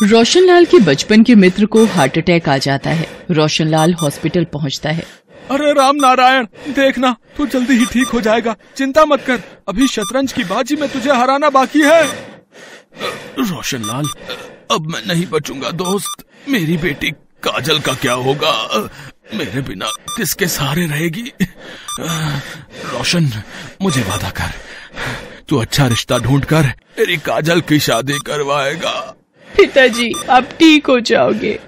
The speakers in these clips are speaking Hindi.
रोशनलाल के बचपन के मित्र को हार्ट अटैक आ जाता है। रोशनलाल हॉस्पिटल पहुंचता है। अरे राम नारायण, देखना तू जल्दी ही ठीक हो जाएगा, चिंता मत कर, अभी शतरंज की बाजी में तुझे हराना बाकी है। रोशनलाल, अब मैं नहीं बचूंगा दोस्त। मेरी बेटी काजल का क्या होगा? मेरे बिना किसके सहारे रहेगी? रोशन, मुझे वादा कर, तू अच्छा रिश्ता ढूंढ कर मेरी काजल की शादी करवाएगा। पिताजी, आप ठीक हो जाओगे।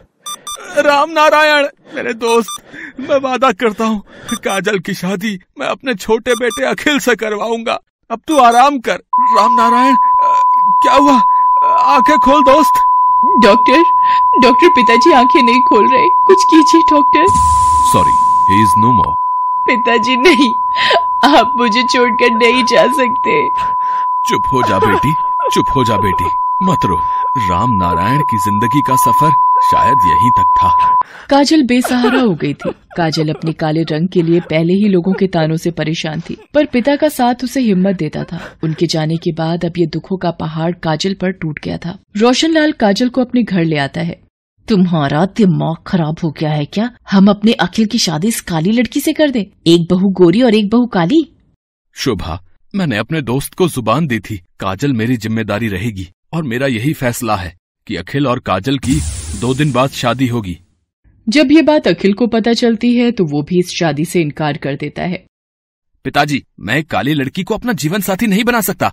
राम नारायण मेरे दोस्त, मैं वादा करता हूँ काजल की शादी मैं अपने छोटे बेटे अखिल से करवाऊंगा। अब तू आराम कर। राम नारायण, क्या हुआ? आंखें खोल दोस्त। डॉक्टर, पिताजी आंखें नहीं खोल रहे, कुछ कीजिए doctor. Sorry, he is no more. पिताजी नहीं, आप मुझे छोड़कर नहीं जा सकते। चुप हो जा बेटी, चुप हो जा बेटी, मत रो। राम नारायण की जिंदगी का सफर शायद यहीं तक था। काजल बेसहारा हो गई थी। काजल अपने काले रंग के लिए पहले ही लोगों के तानों से परेशान थी, पर पिता का साथ उसे हिम्मत देता था। उनके जाने के बाद अब ये दुखों का पहाड़ काजल पर टूट गया था। रोशनलाल काजल को अपने घर ले आता है। तुम्हारा दिमाग खराब हो गया है क्या? हम अपने अखिल की शादी इस काली लड़की से कर दें? एक बहू गोरी और एक बहू काली। शोभा, मैंने अपने दोस्त को जुबान दी थी, काजल मेरी जिम्मेदारी रहेगी, और मेरा यही फैसला है कि अखिल और काजल की 2 दिन बाद शादी होगी। जब ये बात अखिल को पता चलती है तो वो भी इस शादी से इनकार कर देता है। पिताजी, मैं एक काली लड़की को अपना जीवन साथी नहीं बना सकता।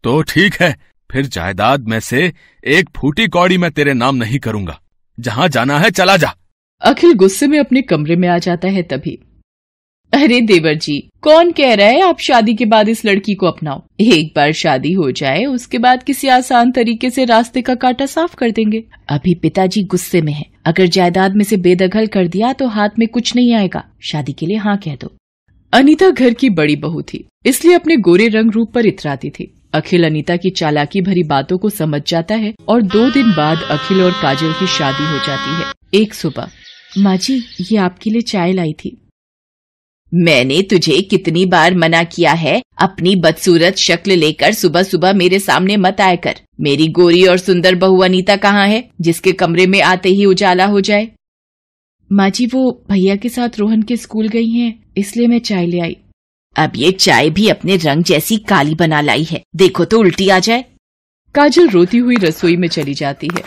तो ठीक है, फिर जायदाद में से एक फूटी कौड़ी मैं तेरे नाम नहीं करूंगा। जहां जाना है चला जा। अखिल गुस्से में अपने कमरे में आ जाता है। तभी, अरे देवर जी, कौन कह रहा है आप शादी के बाद इस लड़की को अपनाओ? एक बार शादी हो जाए उसके बाद किसी आसान तरीके से रास्ते का कांटा साफ कर देंगे। अभी पिताजी गुस्से में है, अगर जायदाद में से बेदखल कर दिया तो हाथ में कुछ नहीं आएगा। शादी के लिए हाँ कह दो। अनीता घर की बड़ी बहू थी, इसलिए अपने गोरे रंग रूप पर इतराती थी। अखिल अनीता की चालाकी भरी बातों को समझ जाता है और 2 दिन बाद अखिल और काजल की शादी हो जाती है। एक सुबह, माँ जी, ये आपके लिए चाय लाई थी। मैंने तुझे कितनी बार मना किया है, अपनी बदसूरत शक्ल लेकर सुबह सुबह मेरे सामने मत आया कर। मेरी गोरी और सुंदर बहू अनीता कहाँ है, जिसके कमरे में आते ही उजाला हो जाए? माँ जी, वो भैया के साथ रोहन के स्कूल गई हैं, इसलिए मैं चाय ले आई। अब ये चाय भी अपने रंग जैसी काली बना लाई है, देखो तो उल्टी आ जाए। काजल रोती हुई रसोई में चली जाती है।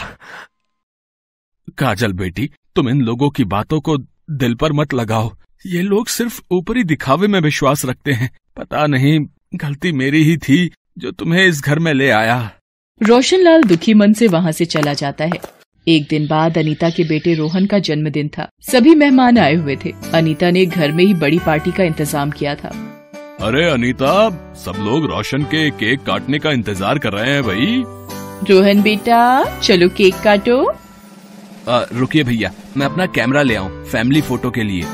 काजल बेटी, तुम इन लोगों की बातों को दिल पर मत लगाओ। ये लोग सिर्फ ऊपरी दिखावे में विश्वास रखते हैं। पता नहीं, गलती मेरी ही थी जो तुम्हें इस घर में ले आया। रोशनलाल दुखी मन से वहाँ से चला जाता है। एक दिन बाद अनीता के बेटे रोहन का जन्मदिन था। सभी मेहमान आए हुए थे। अनीता ने घर में ही बड़ी पार्टी का इंतजाम किया था। अरे अनीता, सब लोग रोशन के केक काटने का इंतजार कर रहे हैं भाई। रोहन बेटा, चलो केक काटो। रुकिए भैया, मैं अपना कैमरा ले आऊं फैमिली फोटो के लिए।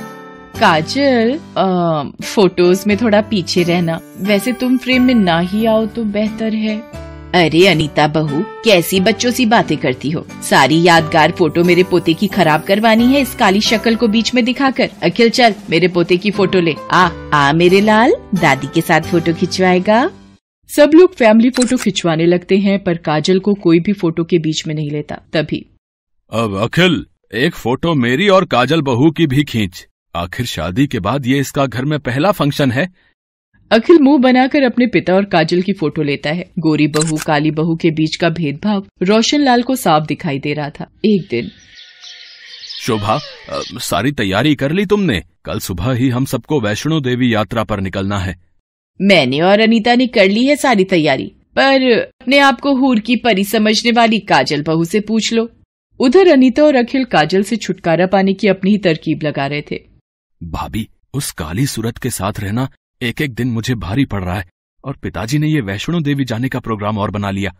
काजल, फोटोज में थोड़ा पीछे रहना, वैसे तुम फ्रेम में ना ही आओ तो बेहतर है। अरे अनीता बहू, कैसी बच्चों सी बातें करती हो? सारी यादगार फोटो मेरे पोते की खराब करवानी है इस काली शक्ल को बीच में दिखाकर। अखिल, चल मेरे पोते की फोटो ले आ मेरे लाल, दादी के साथ फोटो खिंचवाएगा। सब लोग फैमिली फोटो खिंचवाने लगते हैं, पर काजल को कोई भी फोटो के बीच में नहीं लेता। तभी, अब अखिल, एक फोटो मेरी और काजल बहू की भी खींच। आखिर शादी के बाद ये इसका घर में पहला फंक्शन है। अखिल मुंह बनाकर अपने पिता और काजल की फोटो लेता है। गोरी बहू काली बहू के बीच का भेदभाव रोशनलाल को साफ दिखाई दे रहा था। एक दिन, शोभा, सारी तैयारी कर ली तुमने? कल सुबह ही हम सबको वैष्णो देवी यात्रा पर निकलना है। मैंने और अनीता ने कर ली है सारी तैयारी, पर अपने आप को हूर की परी समझने वाली काजल बहू से पूछ लो। उधर अनीता और अखिल काजल से छुटकारा पाने की अपनी ही तरकीब लगा रहे थे। भाभी, उस काली सूरत के साथ रहना एक एक दिन मुझे भारी पड़ रहा है, और पिताजी ने ये वैष्णो देवी जाने का प्रोग्राम और बना लिया।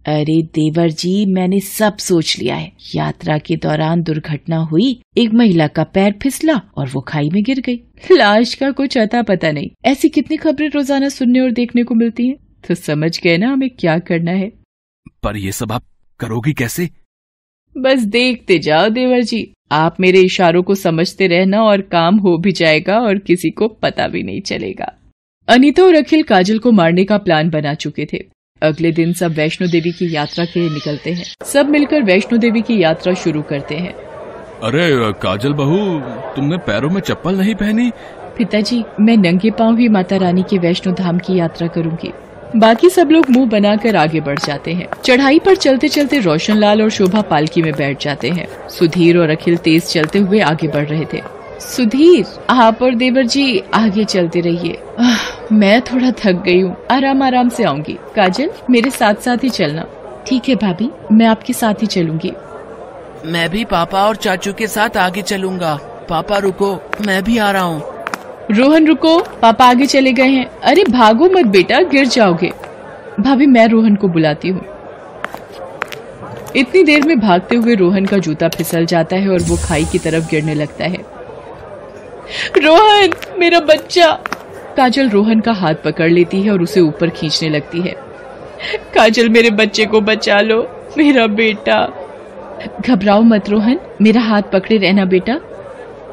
अरे देवर जी, मैंने सब सोच लिया है। यात्रा के दौरान दुर्घटना हुई, एक महिला का पैर फिसला और वो खाई में गिर गई। लाश का कुछ अता पता नहीं। ऐसी कितनी खबरें रोजाना सुनने और देखने को मिलती हैं, तो समझ गए ना हमें क्या करना है। पर ये सब आप करोगी कैसे? बस देखते जाओ देवर जी, आप मेरे इशारों को समझते रहना और काम हो भी जाएगा और किसी को पता भी नहीं चलेगा। अनीता और अखिल काजल को मारने का प्लान बना चुके थे। अगले दिन सब वैष्णो देवी की यात्रा के लिए निकलते हैं। सब मिलकर वैष्णो देवी की यात्रा शुरू करते हैं। अरे काजल बहू, तुमने पैरों में चप्पल नहीं पहनी? पिताजी, मैं नंगे पांव ही माता रानी के वैष्णो धाम की यात्रा करूंगी। बाकी सब लोग मुंह बनाकर आगे बढ़ जाते हैं। चढ़ाई पर चलते चलते रोशनलाल और शोभा पालकी में बैठ जाते हैं। सुधीर और अखिल तेज चलते हुए आगे बढ़ रहे थे। सुधीर, आप और देवर जी आगे चलते रहिए, मैं थोड़ा थक गई हूँ, आराम आराम से आऊंगी। काजल, मेरे साथ साथ ही चलना। ठीक है भाभी, मैं आपके साथ ही चलूंगी। मैं भी पापा और चाचू के साथ आगे चलूंगा। पापा रुको, मैं भी आ रहा हूँ। रोहन रुको, पापा आगे चले गए हैं। अरे भागो मत बेटा, गिर जाओगे। भाभी, मैं रोहन को बुलाती हूँ। इतनी देर में भागते हुए रोहन का जूता फिसल जाता है और वो खाई की तरफ गिरने लगता है। रोहन, मेरा बच्चा। काजल रोहन का हाथ पकड़ लेती है और उसे ऊपर खींचने लगती है। काजल, मेरे बच्चे को बचा लो, मेरा बेटा। घबराओ मत रोहन, मेरा हाथ पकड़े रहना बेटा।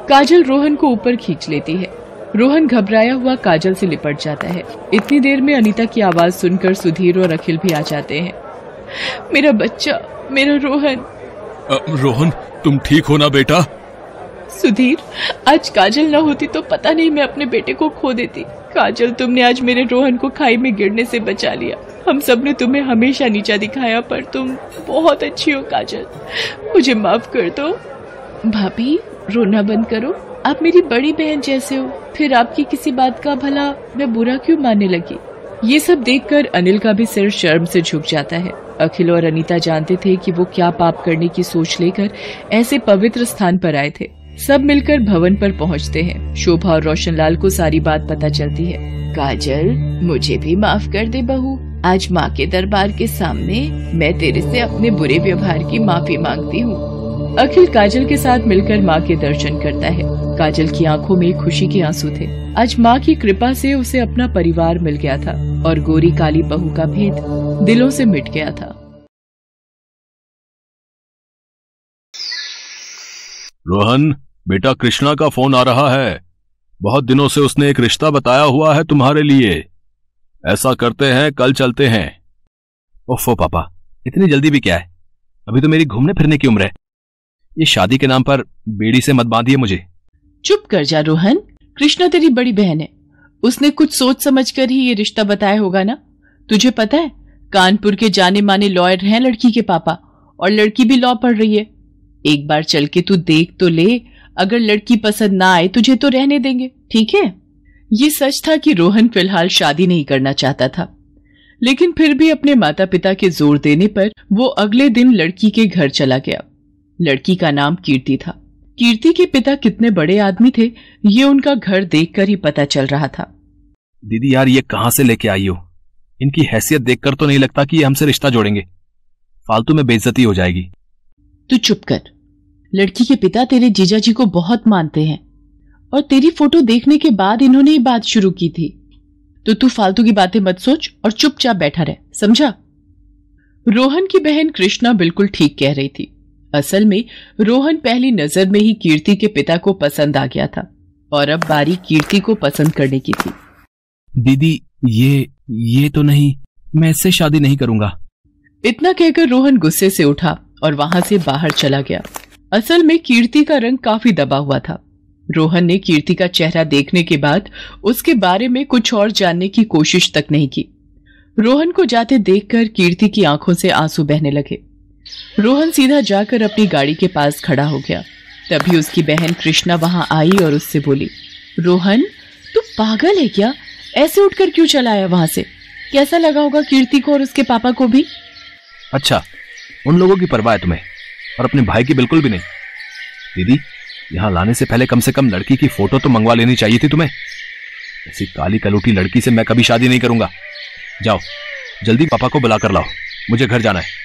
काजल रोहन को ऊपर खींच लेती है। रोहन घबराया हुआ काजल से लिपट जाता है। इतनी देर में अनीता की आवाज सुनकर सुधीर और अखिल भी आ जाते हैं। मेरा बच्चा, मेरा रोहन। रोहन, तुम ठीक हो ना बेटा? सुधीर, आज काजल न होती तो पता नहीं मैं अपने बेटे को खो देती। काजल, तुमने आज मेरे रोहन को खाई में गिरने से बचा लिया। हम सब ने तुम्हें हमेशा नीचा दिखाया, पर तुम बहुत अच्छी हो काजल, मुझे माफ कर दो। भाभी, रोना बंद करो, आप मेरी बड़ी बहन जैसे हो, फिर आपकी किसी बात का भला मैं बुरा क्यों मानने लगी। ये सब देखकर अनिल का भी सिर शर्म से झुक जाता है। अखिल और अनीता जानते थे कि वो क्या पाप करने की सोच लेकर ऐसे पवित्र स्थान पर आए थे। सब मिलकर भवन पर पहुंचते हैं। शोभा और रोशनलाल को सारी बात पता चलती है। काजल, मुझे भी माफ कर दे बहू, आज माँ के दरबार के सामने मैं तेरे से अपने बुरे व्यवहार की माफी मांगती हूँ। अखिल काजल के साथ मिलकर माँ के दर्शन करता है। काजल की आंखों में खुशी के आंसू थे। आज माँ की कृपा से उसे अपना परिवार मिल गया था और गोरी काली बहू का भेद दिलों से मिट गया था। रोहन बेटा, कृष्णा का फोन आ रहा है। बहुत दिनों से उसने एक रिश्ता बताया हुआ है तुम्हारे लिए। ऐसा करते हैं, कल चलते हैं। ओफो पापा, इतनी जल्दी भी क्या है? अभी तो मेरी घूमने फिरने की उम्र है। ये शादी के नाम पर बेड़ी से मत बांधिए मुझे। चुप कर जा रोहन, कृष्णा तेरी बड़ी बहन है, उसने कुछ सोच समझ कर ही ये रिश्ता बताया होगा ना। तुझे पता है, कानपुर के जाने माने लॉयर हैं लड़की के पापा, और लड़की भी लॉ पढ़ रही है। एक बार चल के तू देख तो ले, अगर लड़की पसंद ना आए तुझे तो रहने देंगे, ठीक है। ये सच था कि रोहन फिलहाल शादी नहीं करना चाहता था, लेकिन फिर भी अपने माता पिता के जोर देने पर वो अगले दिन लड़की के घर चला गया। लड़की का नाम कीर्ति था। कीर्ति के पिता कितने बड़े आदमी थे, ये उनका घर देखकर ही पता चल रहा था। दीदी यार, ये कहां से लेके आई हो? इनकी हैसियत देखकर तो नहीं लगता कि ये हमसे रिश्ता जोड़ेंगे। फालतू में बेइज्जती हो जाएगी। तू चुप कर। लड़की के पिता तेरे जीजा जी को बहुत मानते हैं और तेरी फोटो देखने के बाद इन्होंने ये बात शुरू की थी। तो तू फालतू की बातें मत सोच और चुपचाप बैठा रह, समझा। रोहन की बहन कृष्णा बिल्कुल ठीक कह रही थी। असल में रोहन पहली नजर में ही कीर्ति के पिता को पसंद आ गया था और अब बारी कीर्ति को पसंद करने की थी। दीदी ये तो नहीं, मैं इससे शादी नहीं करूंगा। इतना कहकर रोहन गुस्से से उठा और वहां से बाहर चला गया। असल में कीर्ति का रंग काफी दबा हुआ था। रोहन ने कीर्ति का चेहरा देखने के बाद उसके बारे में कुछ और जानने की कोशिश तक नहीं की। रोहन को जाते देखकर कीर्ति की आंखों से आंसू बहने लगे। रोहन सीधा जाकर अपनी गाड़ी के पास खड़ा हो गया। तभी उसकी बहन कृष्णा वहां आई और उससे बोली, रोहन, तू पागल है क्या? ऐसे उठकर क्यों चला आया वहां से? कैसा लगा होगा कीर्ति को और उसके पापा को भी? अच्छा, उन लोगों की परवाह है तुम्हें और अपने भाई की बिल्कुल भी नहीं। दीदी, यहाँ लाने से पहले कम से कम लड़की की फोटो तो मंगवा लेनी चाहिए थी तुम्हें। ऐसी काली कलूटी लड़की से मैं कभी शादी नहीं करूंगा। जाओ जल्दी पापा को बुला कर लाओ, मुझे घर जाना है।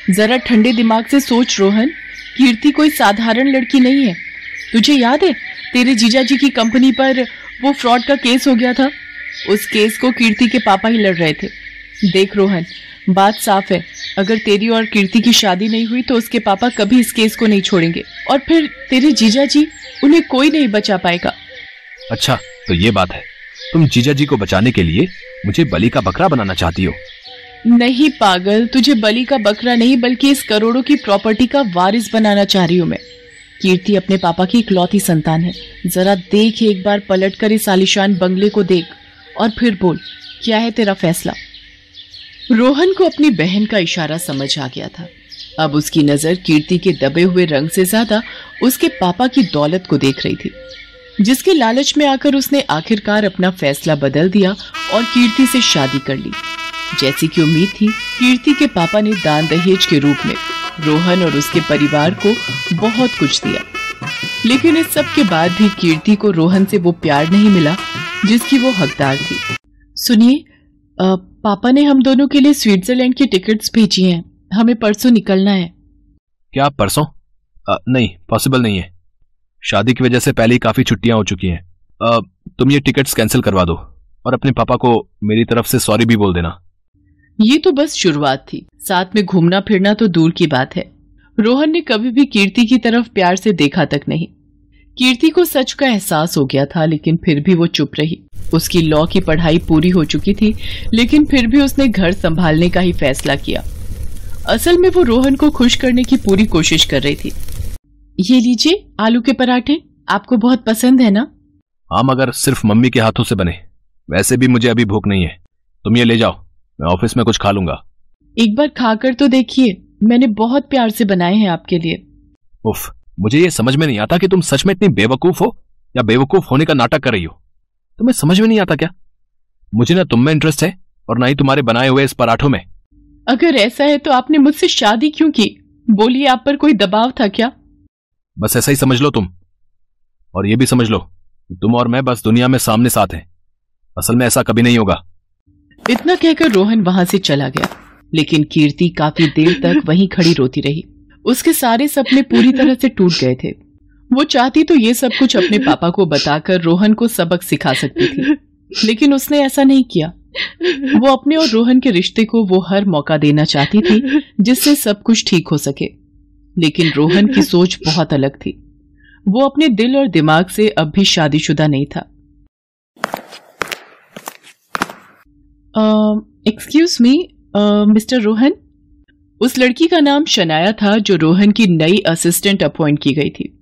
जरा ठंडे दिमाग से सोच रोहन, कीर्ति कोई साधारण लड़की नहीं है। तुझे याद है तेरे जीजाजी की कंपनी पर वो फ्रॉड का केस हो गया था? उस केस को कीर्ति के पापा ही लड़ रहे थे। देख रोहन, बात साफ है, अगर तेरी और कीर्ति की शादी नहीं हुई तो उसके पापा कभी इस केस को नहीं छोड़ेंगे और फिर तेरे जीजाजी, उन्हें कोई नहीं बचा पाएगा। अच्छा, तो ये बात है, तुम जीजाजी को बचाने के लिए मुझे बलि का बकरा बनाना चाहती हो? नहीं पागल, तुझे बलि का बकरा नहीं बल्कि इस करोड़ों की प्रॉपर्टी का वारिस बनाना चाह रही हूं मैं। कीर्ति अपने पापा की इकलौती संतान है। जरा देख, एक बार पलटकर इस आलीशान बंगले को देख और फिर बोल, क्या है तेरा फैसला? रोहन को अपनी बहन का इशारा समझ आ गया था। अब उसकी नजर कीर्ति के दबे हुए रंग से ज्यादा उसके पापा की दौलत को देख रही थी, जिसके लालच में आकर उसने आखिरकार अपना फैसला बदल दिया और कीर्ति से शादी कर ली। जैसी कि उम्मीद थी, कीर्ति के पापा ने दान दहेज के रूप में रोहन और उसके परिवार को बहुत कुछ दिया, लेकिन इस सब के बाद भी कीर्ति को रोहन से वो प्यार नहीं मिला जिसकी वो हकदार थी। सुनिए, पापा ने हम दोनों के लिए स्विट्जरलैंड की टिकट्स भेजी हैं। हमें परसों निकलना है। क्या परसों? नहीं, पॉसिबल नहीं है। शादी की वजह से पहले ही काफी छुट्टियां हो चुकी हैं। तुम ये टिकट्स कैंसिल करवा दो और अपने पापा को मेरी तरफ से सॉरी भी बोल देना। ये तो बस शुरुआत थी, साथ में घूमना फिरना तो दूर की बात है। रोहन ने कभी भी कीर्ति की तरफ प्यार से देखा तक नहीं। कीर्ति को सच का एहसास हो गया था, लेकिन फिर भी वो चुप रही। उसकी लॉ की पढ़ाई पूरी हो चुकी थी, लेकिन फिर भी उसने घर संभालने का ही फैसला किया। असल में वो रोहन को खुश करने की पूरी कोशिश कर रही थी। ये लीजिए आलू के पराठे, आपको बहुत पसंद है ना? हाँ, मगर सिर्फ मम्मी के हाथों से बने। वैसे भी मुझे अभी भूख नहीं है, तुम ये ले जाओ, मैं ऑफिस में कुछ खा लूंगा। एक बार खाकर तो देखिए, मैंने बहुत प्यार से बनाए हैं आपके लिए। उफ, मुझे ये समझ में नहीं आता कि तुम सच में इतनी बेवकूफ हो या बेवकूफ होने का नाटक कर रही हो। तुम्हें समझ में नहीं आता क्या? मुझे ना तुम में इंटरेस्ट है और ना ही तुम्हारे बनाए हुए इस पराठों में। अगर ऐसा है तो आपने मुझसे शादी क्यों की? बोलिए, आप पर कोई दबाव था क्या? बस ऐसा ही समझ लो तुम, और ये भी समझ लो कि तुम और मैं बस दुनिया में सामने साथ हैं। असल में ऐसा कभी नहीं होगा। इतना कहकर रोहन वहां से चला गया, लेकिन कीर्ति काफी देर तक वहीं खड़ी रोती रही। उसके सारे सपने पूरी तरह से टूट गए थे। वो चाहती तो ये सब कुछ अपने पापा को बताकर रोहन को सबक सिखा सकती थी, लेकिन उसने ऐसा नहीं किया। वो अपने और रोहन के रिश्ते को वो हर मौका देना चाहती थी जिससे सब कुछ ठीक हो सके, लेकिन रोहन की सोच बहुत अलग थी। वो अपने दिल और दिमाग से अब भी शादीशुदा नहीं था। Excuse me mister Rohan. उस लड़की का नाम शनाया था जो रोहन की नई असिस्टेंट अपॉइंट की गई थी।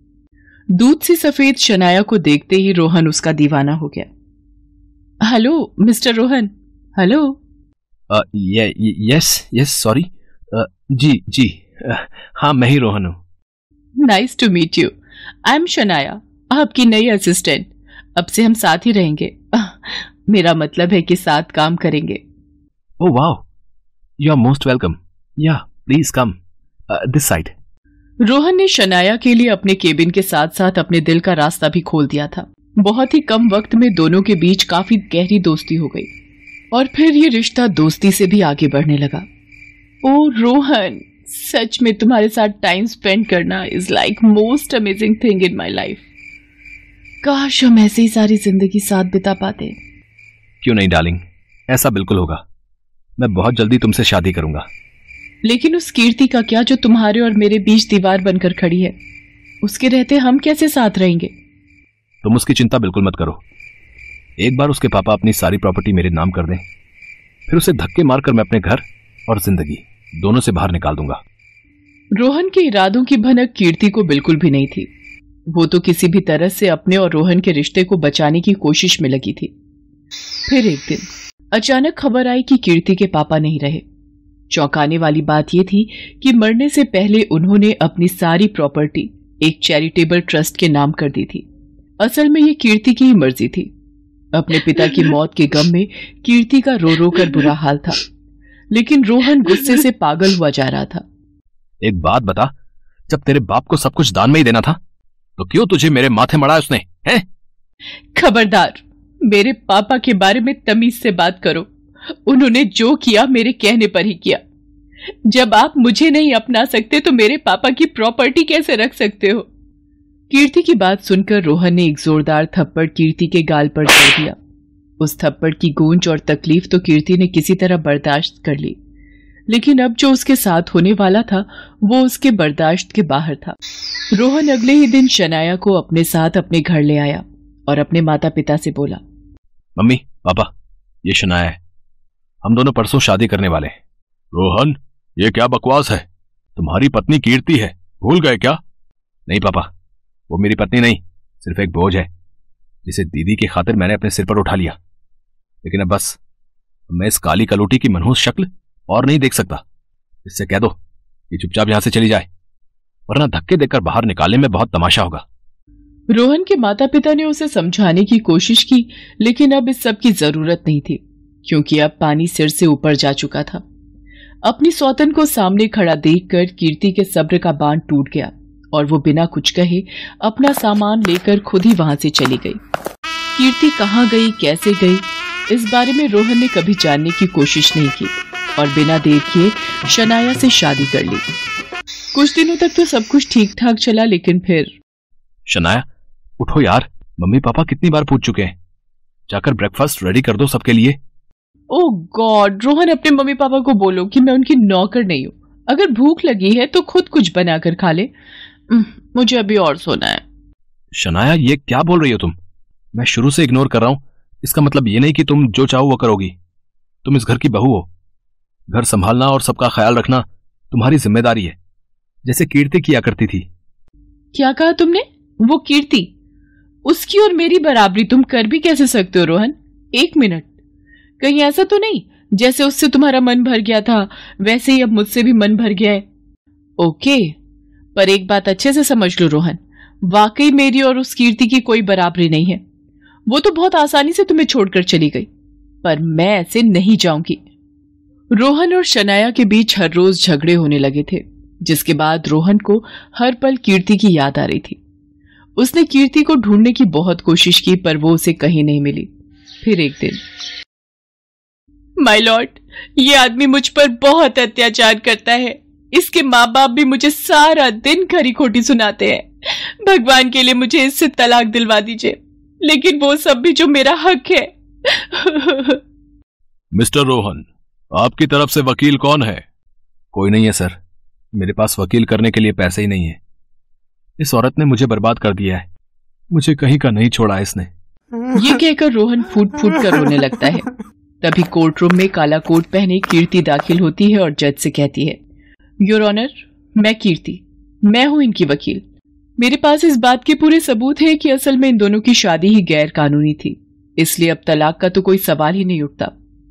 दूध सी सफेद शनाया को देखते ही रोहन उसका दीवाना हो गया। Hello mister Rohan. Hello. Yes sorry. जी हाँ, मैं ही रोहन हूँ। Nice to meet you. I am Shanaya, आपकी नई असिस्टेंट। अब से हम साथ ही रहेंगे। मेरा मतलब है कि साथ काम करेंगे। Oh wow, you are most welcome. Yeah please come this side. Rohan ने शनाया के लिए अपने केबिन के साथ साथ अपने दिल का रास्ता भी खोल दिया था। बहुत ही कम वक्त में दोनों के बीच काफी गहरी दोस्ती हो गई और फिर ये रिश्ता दोस्ती से भी आगे बढ़ने लगा। ओ रोहन, सच में तुम्हारे साथ टाइम स्पेंड करना is like most amazing thing in my life. काश हम ऐसे ही सारी जिंदगी साथ बिता पाते। क्यों नहीं डार्लिंग, ऐसा बिल्कुल होगा। मैं बहुत जल्दी तुमसे शादी करूंगा। लेकिन उस कीर्ति का क्या जो तुम्हारे और मेरे बीच दीवार बनकर खड़ी है? उसके रहते हम कैसे साथ रहेंगे? तुम उसकी चिंता बिल्कुल मत करो। एक बार उसके पापा अपनी सारी प्रॉपर्टी मेरे नाम कर दें, फिर उसे धक्के मारकर मैं अपने घर और जिंदगी दोनों से बाहर निकाल दूंगा। रोहन के इरादों की भनक कीर्ति को बिल्कुल भी नहीं थी। वो तो किसी भी तरह से अपने और रोहन के रिश्ते को बचाने की कोशिश में लगी थी। फिर एक दिन अचानक खबर आई कि कीर्ति के पापा नहीं रहे। चौंकाने वाली बात यह थी कि मरने से पहले उन्होंने अपनी सारी प्रॉपर्टी एक चैरिटेबल ट्रस्ट के नाम कर दी थी। असल में ये कीर्ति की ही मर्जी थी। अपने पिता की मौत के गम में कीर्ति का रो रो कर बुरा हाल था, लेकिन रोहन गुस्से से पागल हुआ जा रहा था। एक बात बता, जब तेरे बाप को सब कुछ दान में ही देना था तो क्यों तुझे मेरे माथे मड़ा उसने, हैं? खबरदार, मेरे पापा के बारे में तमीज से बात करो। उन्होंने जो किया मेरे कहने पर ही किया। जब आप मुझे नहीं अपना सकते तो मेरे पापा की प्रॉपर्टी कैसे रख सकते हो? कीर्ति की बात सुनकर रोहन ने एक जोरदार थप्पड़ कीर्ति के गाल पर जड़ दिया। उस थप्पड़ की गूंज और तकलीफ तो कीर्ति ने किसी तरह बर्दाश्त कर ली, लेकिन अब जो उसके साथ होने वाला था वो उसके बर्दाश्त के बाहर था। रोहन अगले ही दिन शनाया को अपने साथ अपने घर ले आया और अपने माता पिता से बोला, मम्मी पापा, ये शनाया है। हम दोनों परसों शादी करने वाले हैं। रोहन, ये क्या बकवास है? तुम्हारी पत्नी कीर्ति है, भूल गए क्या? नहीं पापा, वो मेरी पत्नी नहीं, सिर्फ एक बोझ है जिसे दीदी की खातिर मैंने अपने सिर पर उठा लिया। लेकिन अब बस, मैं इस काली कलूटी की मनहूस शक्ल और नहीं देख सकता। इससे कह दो कि चुपचाप यहां से चली जाए, वरना धक्के देकर बाहर निकालने में बहुत तमाशा होगा। रोहन के माता पिता ने उसे समझाने की कोशिश की, लेकिन अब इस सब की जरूरत नहीं थी, क्योंकि अब पानी सिर से ऊपर जा चुका था। अपनी सौतन को सामने खड़ा देखकर कीर्ति के सब्र का बांध टूट गया और वो बिना कुछ कहे अपना सामान लेकर खुद ही वहां से चली गई। कीर्ति कहाँ गई, कैसे गई, इस बारे में रोहन ने कभी जानने की कोशिश नहीं की और बिना देर किए शनाया से शादी कर ली। कुछ दिनों तक तो सब कुछ ठीक ठाक चला, लेकिन फिर शनाया, उठो यार, मम्मी पापा कितनी बार पूछ चुके हैं। जाकर ब्रेकफास्ट रेडी कर दो सबके लिए। ओह गॉड, रोहन अपने मम्मी पापा को बोलो कि मैं उनकी नौकर नहीं हूँ। अगर भूख लगी है तो खुद कुछ बनाकर खा ले, मुझे अभी और सोना है। शनाया, ये क्या बोल रही हो तुम? मैं शुरू से इग्नोर कर रहा हूं, इसका मतलब ये नहीं कि तुम जो चाहो वो करोगी। तुम इस घर की बहू हो, घर संभालना और सबका ख्याल रखना तुम्हारी जिम्मेदारी है, जैसे कीर्ति किया करती थी। क्या कहा तुमने? वो कीर्ति, उसकी और मेरी बराबरी तुम कर भी कैसे सकते हो रोहन? एक मिनट, कहीं ऐसा तो नहीं जैसे उससे तुम्हारा मन भर गया था वैसे ही अब मुझसे भी मन भर गया है? ओके, पर एक बात अच्छे से समझ लो रोहन, वाकई मेरी और उस कीर्ति की कोई बराबरी नहीं है। वो तो बहुत आसानी से तुम्हें छोड़कर चली गई, पर मैं ऐसे नहीं जाऊंगी। रोहन और शनाया के बीच हर रोज झगड़े होने लगे थे, जिसके बाद रोहन को हर पल कीर्ति की याद आ रही थी। उसने कीर्ति को ढूंढने की बहुत कोशिश की, पर वो उसे कहीं नहीं मिली। फिर एक दिन, माय लॉर्ड, ये आदमी मुझ पर बहुत अत्याचार करता है। इसके माँ बाप भी मुझे सारा दिन खरी खोटी सुनाते हैं। भगवान के लिए मुझे इससे तलाक दिलवा दीजिए, लेकिन वो सब भी जो मेरा हक है। मिस्टर रोहन, आपकी तरफ से वकील कौन है? कोई नहीं है सर, मेरे पास वकील करने के लिए पैसे ही नहीं है। इस औरत ने मुझे बर्बाद कर दिया है, मुझे कहीं का नहीं छोड़ा इसने। ये कहकर रोहन फूट फूट कर रोने लगता है। तभी कोर्ट रूम में काला कोट पहने कीर्ति दाखिल होती है और जज से कहती है, योर ऑनर, मैं कीर्ति, मैं हूं इनकी वकील। मेरे पास इस बात के पूरे सबूत है कि असल में इन दोनों की शादी ही गैर कानूनी थी, इसलिए अब तलाक का तो कोई सवाल ही नहीं उठता।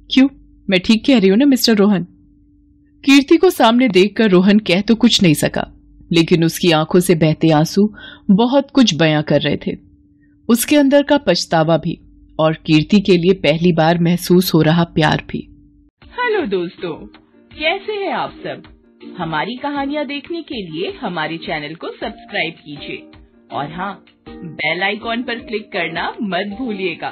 क्यों, मैं ठीक कह रही हूं ना मिस्टर रोहन? कीर्ति को सामने देखकर रोहन कह तो कुछ नहीं सका, लेकिन उसकी आंखों से बहते आंसू बहुत कुछ बयां कर रहे थे। उसके अंदर का पछतावा भी और कीर्ति के लिए पहली बार महसूस हो रहा प्यार भी। हेलो दोस्तों, कैसे हैं आप सब? हमारी कहानियां देखने के लिए हमारे चैनल को सब्सक्राइब कीजिए और हाँ, बेल आइकॉन पर क्लिक करना मत भूलिएगा।